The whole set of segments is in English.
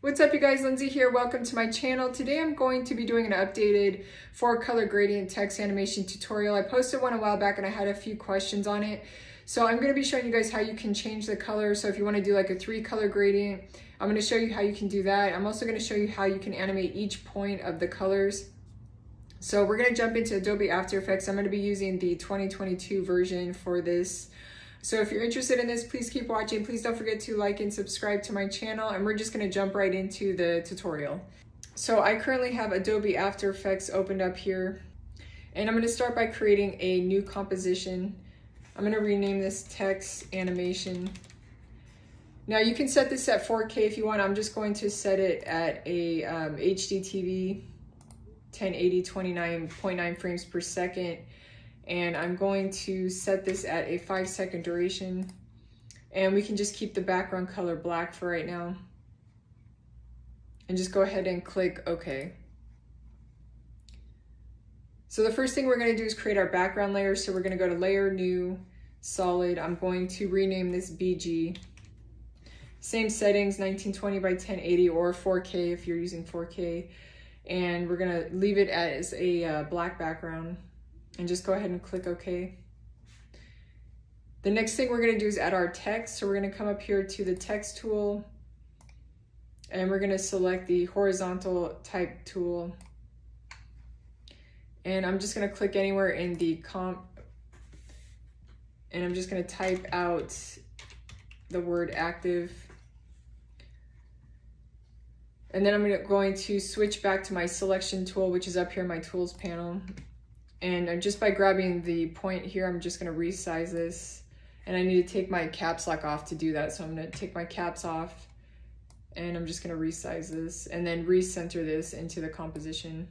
What's up, you guys? Lindsay here. Welcome to my channel. Today I'm going to be doing an updated 4-color gradient text animation tutorial. I posted one a while back and I had a few questions on it. So I'm going to be showing you guys how you can change the color. So if you want to do like a 3-color gradient, I'm going to show you how you can do that. I'm also going to show you how you can animate each point of the colors. So we're going to jump into Adobe After Effects. I'm going to be using the 2022 version for this. So if you're interested in this, please keep watching. Please don't forget to like and subscribe to my channel, and we're just going to jump right into the tutorial. So I currently have Adobe After Effects opened up here, and I'm going to start by creating a new composition. I'm going to rename this text animation. Now you can set this at 4K if you want. I'm just going to set it at a HD TV 1080 29.9 frames per second. And I'm going to set this at a 5-second duration, and we can just keep the background color black for right now, and just go ahead and click OK. So the first thing we're going to do is create our background layer. So we're going to go to Layer, New, Solid. I'm going to rename this BG. Same settings, 1920 by 1080 or 4K if you're using 4K, and we're going to leave it as a black background. And just go ahead and click OK. The next thing we're going to do is add our text. So we're going to come up here to the text tool, and we're going to select the horizontal type tool. And I'm just going to click anywhere in the comp, and I'm just going to type out the word active. And then I'm going to switch back to my selection tool, which is up here in my tools panel. And just by grabbing the point here, I'm just going to resize this. And I need to take my caps lock off to do that. So I'm going to take my caps off, and I'm just going to resize this and then recenter this into the composition.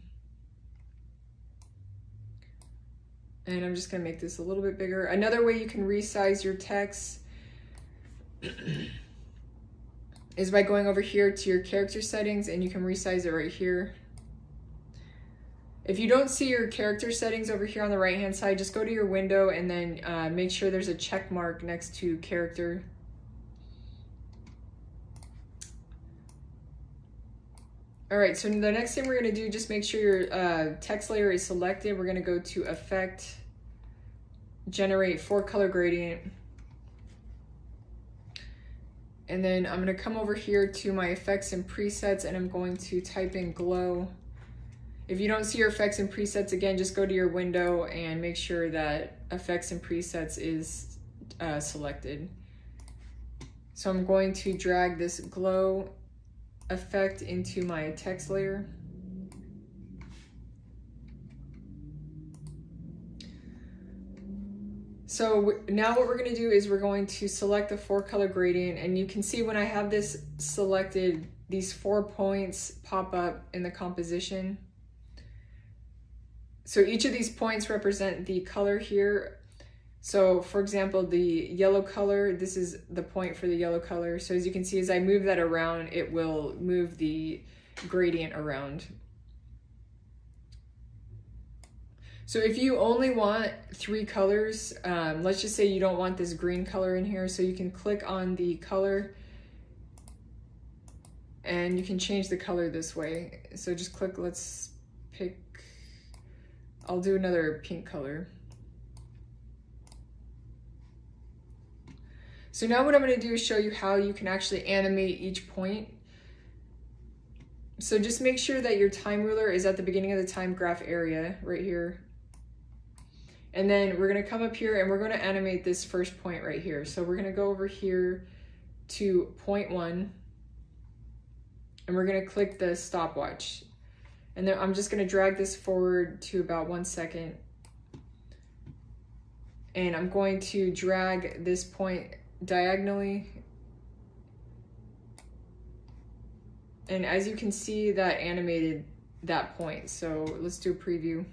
And I'm just going to make this a little bit bigger. Another way you can resize your text is by going over here to your character settings, and you can resize it right here. If you don't see your character settings over here on the right hand side, just go to your window and then make sure there's a check mark next to character. Alright, so the next thing we're going to do, just make sure your text layer is selected. We're going to go to Effect, Generate 4-color gradient. And then I'm going to come over here to my effects and presets, and I'm going to type in glow. If you don't see your effects and presets, again, just go to your window and make sure that effects and presets is selected. So I'm going to drag this glow effect into my text layer. So now what we're going to do is we're going to select the 4-color gradient, and you can see when I have this selected, these 4 points pop up in the composition. So each of these points represent the color here. So for example, the yellow color, this is the point for the yellow color. So as you can see, as I move that around, it will move the gradient around. So if you only want 3 colors, let's just say you don't want this green color in here, so you can click on the color and you can change the color this way. So just click, let's pick, I'll do another pink color. So now what I'm going to do is show you how you can actually animate each point. So just make sure that your time ruler is at the beginning of the time graph area right here. And then we're going to come up here and we're going to animate this first point right here. So we're going to go over here to point 1, and we're going to click the stopwatch. And then I'm just going to drag this forward to about 1 second. And I'm going to drag this point diagonally. And as you can see, that animated that point. So let's do a preview.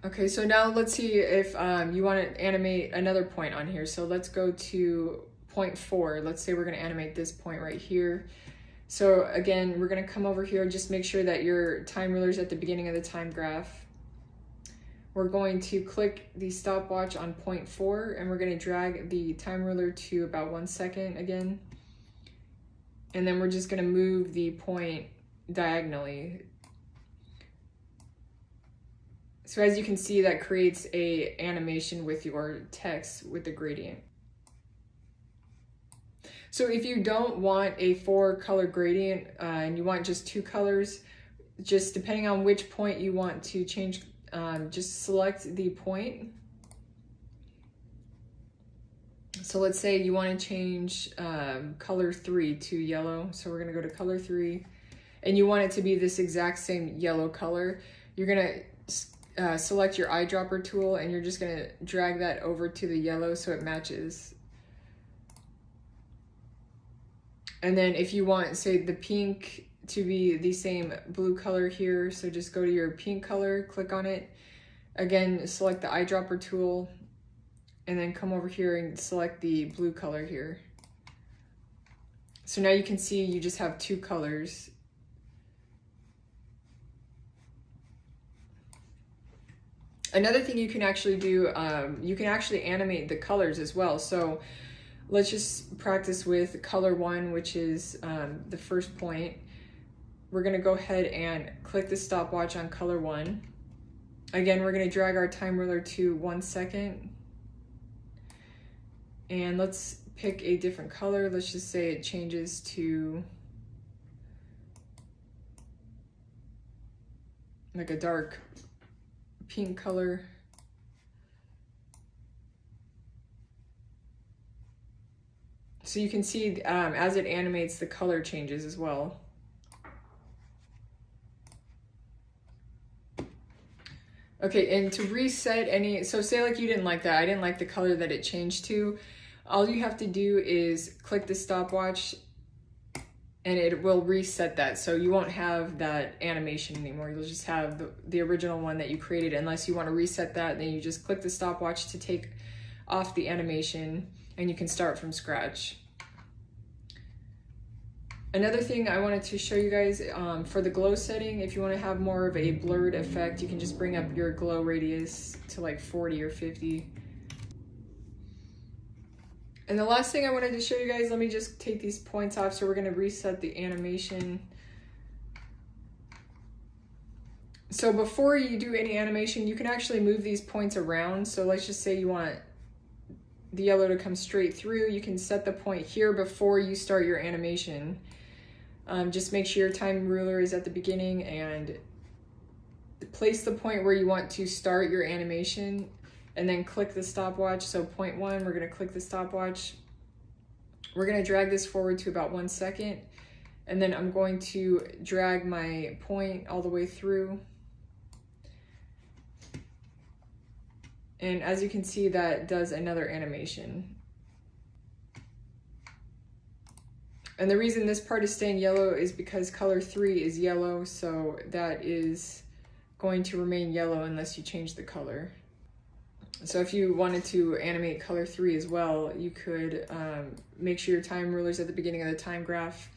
Okay, so now let's see if you want to animate another point on here. So let's go to point 4. Let's say we're going to animate this point right here. So again, we're going to come over here and just make sure that your time ruler is at the beginning of the time graph. we're going to click the stopwatch on 0.4 and we're going to drag the time ruler to about 1 second again. And then we're just going to move the point diagonally. So as you can see, that creates a animation with your text with the gradient. So if you don't want a 4-color gradient and you want just 2 colors, just depending on which point you want to change, just select the point. So let's say you want to change color 3 to yellow. So we're going to go to color 3 and you want it to be this exact same yellow color. You're going to select your eyedropper tool and you're just going to drag that over to the yellow so it matches. And then if you want, say, the pink to be the same blue color here, so just go to your pink color, click on it. Again, select the eyedropper tool, and then come over here and select the blue color here. So now you can see you just have 2 colors. Another thing you can actually do, you can actually animate the colors as well. So let's just practice with color 1, which is the first point. We're gonna go ahead and click the stopwatch on color 1. Again, we're gonna drag our time ruler to 1 second. And let's pick a different color. Let's just say it changes to like a dark pink color. So you can see as it animates, the color changes as well. Okay, and to reset any, so say like you didn't like that, I didn't like the color that it changed to, all you have to do is click the stopwatch and it will reset that. So you won't have that animation anymore. You'll just have the original one that you created. Unless you want to reset that, then you just click the stopwatch to take off the animation and you can start from scratch. Another thing I wanted to show you guys, for the glow setting, if you want to have more of a blurred effect, you can just bring up your glow radius to like 40 or 50. And the last thing I wanted to show you guys, let me just take these points off. So we're going to reset the animation. So before you do any animation, you can actually move these points around. So let's just say you want the yellow to come straight through. You can set the point here before you start your animation. Just make sure your time ruler is at the beginning and place the point where you want to start your animation and then click the stopwatch. So 0.1, we're going to click the stopwatch. We're going to drag this forward to about 1 second. And then I'm going to drag my point all the way through. And as you can see, that does another animation. And the reason this part is staying yellow is because color 3 is yellow, so that is going to remain yellow unless you change the color. So if you wanted to animate color 3 as well, you could make sure your time ruler's at the beginning of the time graph,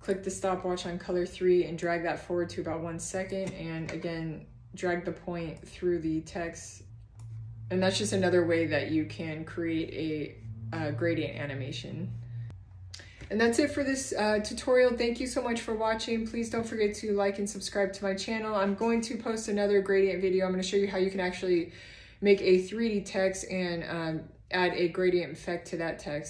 click the stopwatch on color 3 and drag that forward to about 1 second, and again, drag the point through the text. And that's just another way that you can create a gradient animation. And that's it for this tutorial. Thank you so much for watching. Please don't forget to like and subscribe to my channel. I'm going to post another gradient video. I'm going to show you how you can actually make a 3D text and add a gradient effect to that text.